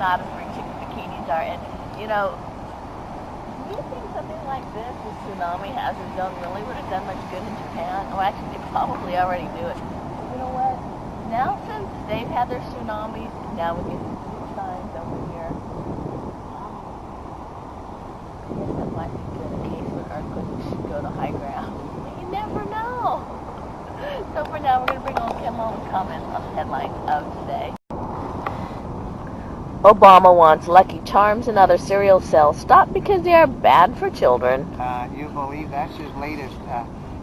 not as free bikinis are. And, you know, do you think something like this, the tsunami hazard zone, really would have done much good in Japan? Oh, actually, they probably already do it. But you know what? Now, since they've had their tsunamis, now we get these signs over here. I guess that might be good in case of an earthquake. We should go to high ground. You never know. So for now, we're going to bring Oldecam on with comments on the headlines of today. Obama wants Lucky Charms and other cereal sales stopped because they are bad for children. You believe that's his latest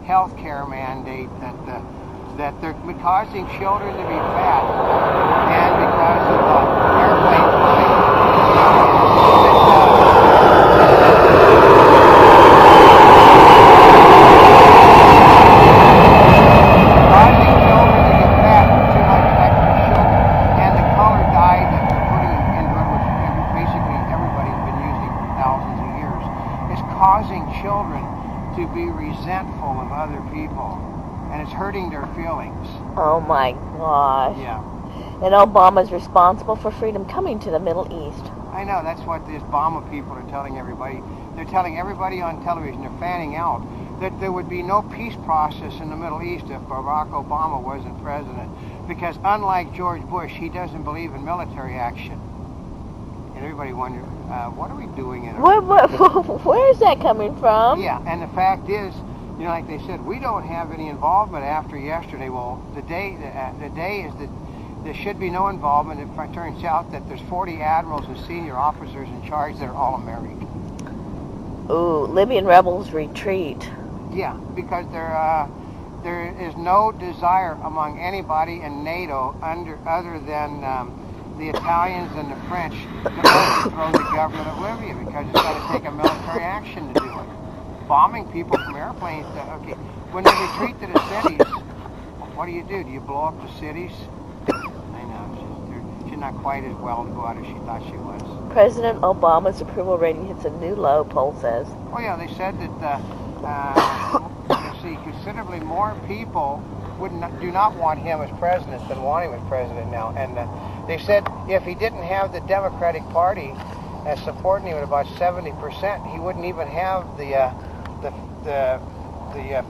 health care mandate, that they're causing children to be fat, and because of airplane flight. Causing children to get fat with too much extra sugar, and the color dye that they're putting into it, which basically everybody's been using for thousands of years, is causing children to be resentful of other people, and it's hurting their feelings. Oh my gosh. Yeah. And Obama's responsible for freedom coming to the Middle East. I know, that's what the Obama people are telling everybody. They're telling everybody on television, they're fanning out, that there would be no peace process in the Middle East if Barack Obama wasn't president. Because unlike George Bush, he doesn't believe in military action. And everybody wonders, what are we doing in Where is that coming from? Yeah, and the fact is, you know, like they said, we don't have any involvement after yesterday. Well, the day is that there should be no involvement. It turns out that there's 40 admirals and senior officers in charge that are all American. Ooh, Libyan rebels retreat. Yeah, because there is no desire among anybody in NATO other than the Italians and the French to overthrow the government of Libya, because it's got to take a military action to do it. Bombing people from airplanes. Okay, when they retreat to the cities, what do? Do you blow up the cities? I know, she's not quite as well to go out as she thought she was. President Obama's approval rating hits a new low, poll says. Oh yeah, they said that considerably more people do not want him as president than want him as president now. And they said if he didn't have the Democratic Party supporting him at about 70%, he wouldn't even have the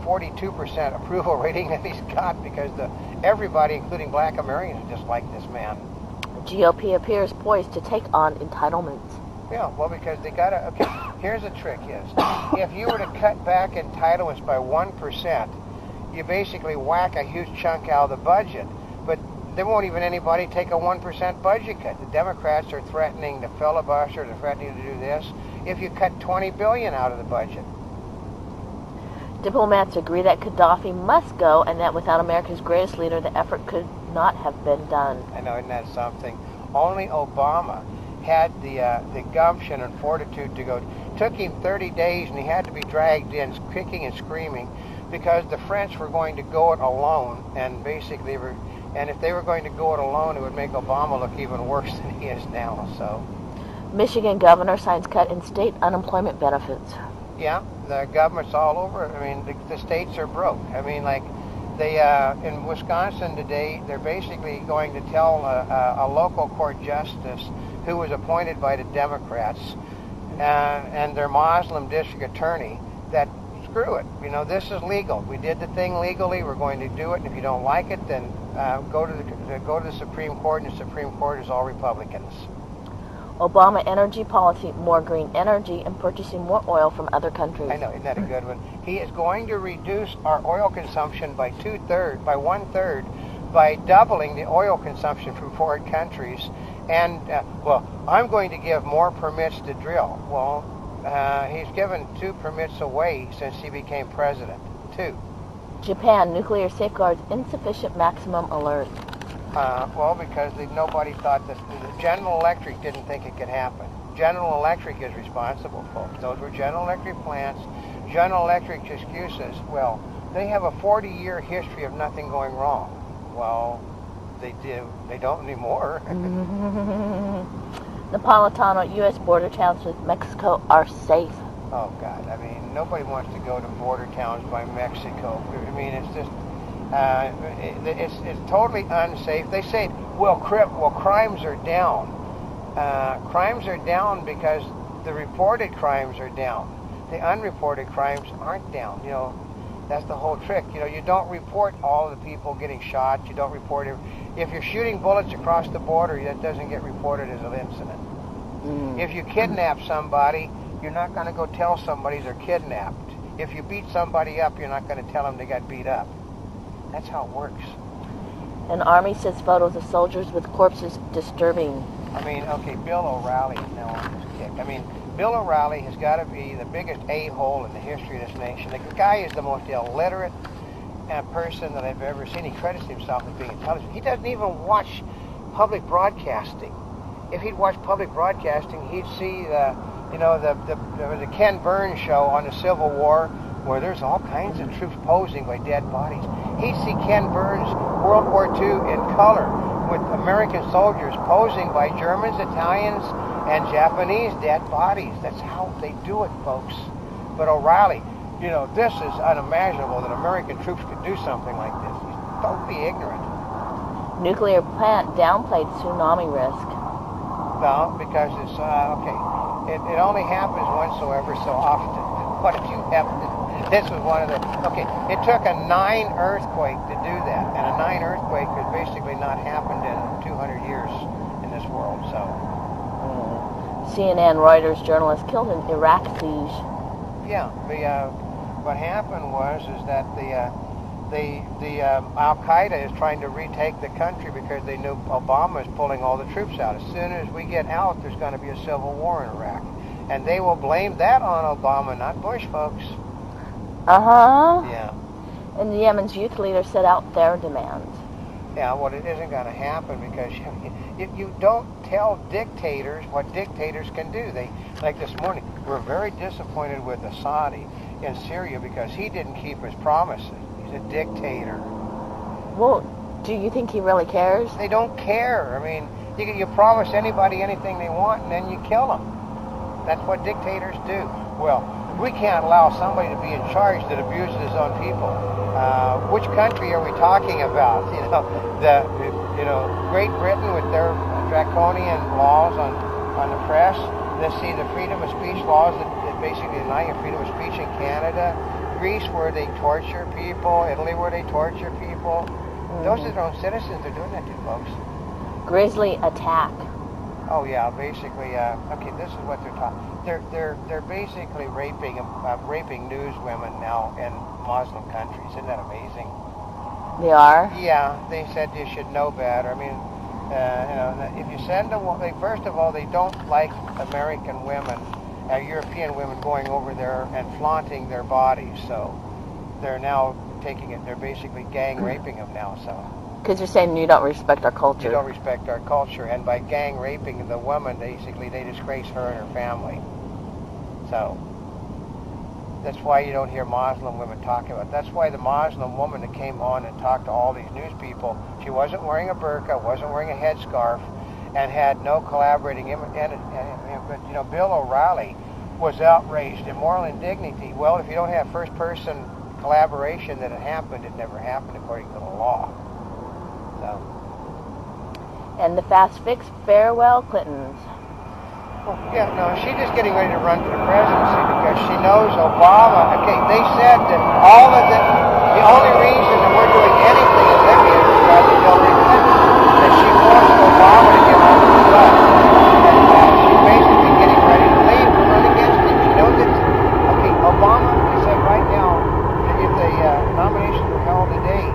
42% approval rating that he's got, because everybody, including black Americans, just like this man. GOP appears poised to take on entitlements. Yeah, well, because they got to... Okay, here's the trick is, if you were to cut back entitlements by 1%, you basically whack a huge chunk out of the budget. But there won't even anybody take a 1% budget cut. The Democrats are threatening to filibuster, they're threatening to do this. If you cut $20 billion out of the budget. Diplomats agree that Gaddafi must go, and that without America's greatest leader, the effort could not have been done. I know, isn't that something? Only Obama had the gumption and fortitude to go. It took him 30 days, and he had to be dragged in, kicking and screaming, because the French were going to go it alone, and basically and if they were going to go it alone, it would make Obama look even worse than he is now. So, Michigan governor signs cut in state unemployment benefits. Yeah, the government's all over. I mean, the states are broke. I mean, like they in Wisconsin today, they're basically going to tell a local court justice who was appointed by the Democrats and their Muslim district attorney that screw it. You know, this is legal. We did the thing legally. We're going to do it. And if you don't like it, then go to the Supreme Court, and the Supreme Court is all Republicans. Obama energy policy, more green energy, and purchasing more oil from other countries. I know, isn't that a good one? He is going to reduce our oil consumption by one-third, by doubling the oil consumption from foreign countries. And, well, I'm going to give more permits to drill. Well, he's given 2 permits away since he became president. 2. Japan, nuclear safeguards insufficient maximum alert. Well, because nobody thought that General Electric didn't think it could happen. General Electric is responsible, folks. Those were General Electric plants. General Electric's excuses, well, they have a 40-year history of nothing going wrong. Well, they do. They don't anymore. Napolitano, U.S. border towns with Mexico are safe. Oh, God. I mean, nobody wants to go to border towns by Mexico. I mean, it's just... it's totally unsafe. They say, well, crimes are down. Crimes are down because the reported crimes are down. The unreported crimes aren't down. That's the whole trick. You don't report all of the people getting shot. You don't report it. If you're shooting bullets across the border, that doesn't get reported as an incident. If you kidnap somebody, you're not going to go tell somebody they're kidnapped. If you beat somebody up, you're not going to tell them they got beat up. That's how it works. An Army says photos of soldiers with corpses disturbing. Okay, Bill O'Reilly is now on this kick. Bill O'Reilly has got to be the biggest a-hole in the history of this nation. The guy is the most illiterate person that I've ever seen. He credits himself as being intelligent. He doesn't even watch public broadcasting. If he'd watch public broadcasting, he'd see the Ken Burns show on the Civil War, where there's all kinds of troops posing by dead bodies. He'd see Ken Burns' World War II in color, with American soldiers posing by Germans, Italians, and Japanese dead bodies. That's how they do it, folks. But O'Reilly, this is unimaginable that American troops could do something like this. He's totally ignorant. Nuclear plant downplayed tsunami risk. No, because it's, it only happens once so ever so often. What if you happen to... This was one of the... it took a 9 earthquake to do that. And a 9 earthquake has basically not happened in 200 years in this world, so... CNN Reuters journalist killed in Iraq siege. Yeah, what happened is that Al-Qaeda is trying to retake the country because they knew Obama is pulling all the troops out. As soon as we get out, there's going to be a civil war in Iraq. And they will blame that on Obama, not Bush, folks. Yeah. And Yemen's youth leader set out their demands. Yeah, well, it isn't going to happen because you don't tell dictators what dictators can do. Like this morning, we're very disappointed with Assad in Syria because he didn't keep his promises. He's a dictator. Well, do you think he really cares? They don't care. You promise anybody anything they want and then you kill them. That's what dictators do. Well, we can't allow somebody to be in charge that abuses his own people. Which country are we talking about? Great Britain with their draconian laws on the press. Let's see, the freedom of speech laws that basically deny your freedom of speech in Canada. Greece, where they torture people. Italy, where they torture people. Those are their own citizens they're doing that to, folks. Grisly attack. Oh yeah, basically. This is what they're talking. They're basically raping news women now in Muslim countries. Isn't that amazing? They are? Yeah, they said you should know better. If you send them, first of all, they don't like American women, European women going over there and flaunting their bodies. So they're now taking it. They're basically gang raping them now. So. Because you're saying you don't respect our culture. You don't respect our culture, and by gang raping the woman, basically they disgrace her and her family. So that's why you don't hear Muslim women talking about it. That's why the Muslim woman that came on and talked to all these news people, she wasn't wearing a burqa, wasn't wearing a headscarf, and had no collaborating but Bill O'Reilly was outraged in moral indignity. Well, if you don't have first-person collaboration that it happened, it never happened according to the law. So. And the fast fix, farewell Clintons. Well, yeah, no, she's just getting ready to run for the presidency because she knows Obama. They said that the only reason that we're doing anything in Libya is because of Hillary Clinton. That she forced Obama to give up his stuff. And she's basically getting ready to leave to run against him. She knows that, Obama, he said right now, that if the nominations were held today,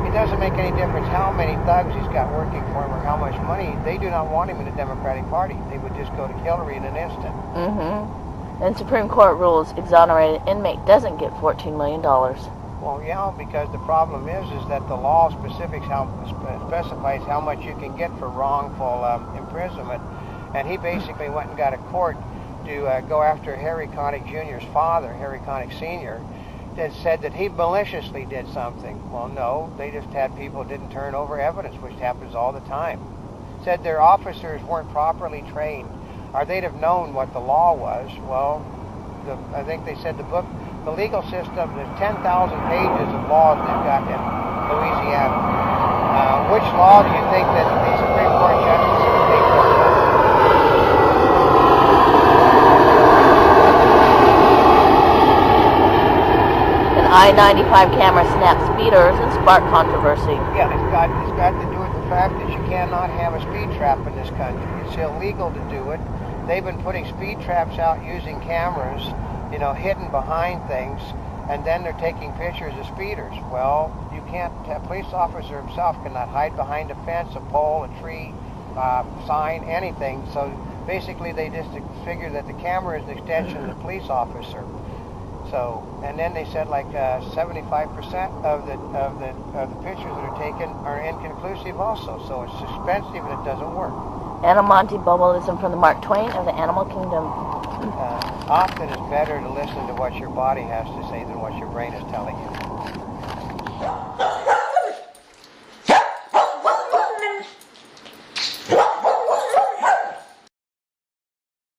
it doesn't make any difference how many thugs he's got working for him or how much money. They do not want him in the Democratic Party. They would just go to Hillary in an instant. And Supreme Court rules exonerated inmate doesn't get $14 million. Well, yeah, because the problem is that the law specifies how much you can get for wrongful imprisonment. And he basically went and got a court to go after Harry Connick Jr.'s father, Harry Connick Sr., that said that he maliciously did something. Well, no, they just had people didn't turn over evidence, which happens all the time. Said their officers weren't properly trained, or they'd have known what the law was. Well, I think they said the legal system, there's 10,000 pages of laws they've got in Louisiana. Which law do you think that the Supreme Court justices take from? I-95 camera snaps speeders and spark controversy. Yeah, it's got to do with the fact that you cannot have a speed trap in this country. It's illegal to do it. They've been putting speed traps out using cameras, hidden behind things, and then they're taking pictures of speeders. Well, you can't. A police officer himself cannot hide behind a fence, a pole, a tree, sign, anything. So basically, they just figure that the camera is an extension of the police officer. So, and then they said like 75% of the pictures that are taken are inconclusive also. So it's expensive and it doesn't work. Anna Monty Bobolism from the Mark Twain of the Animal Kingdom. Often it's better to listen to what your body has to say than what your brain is telling you.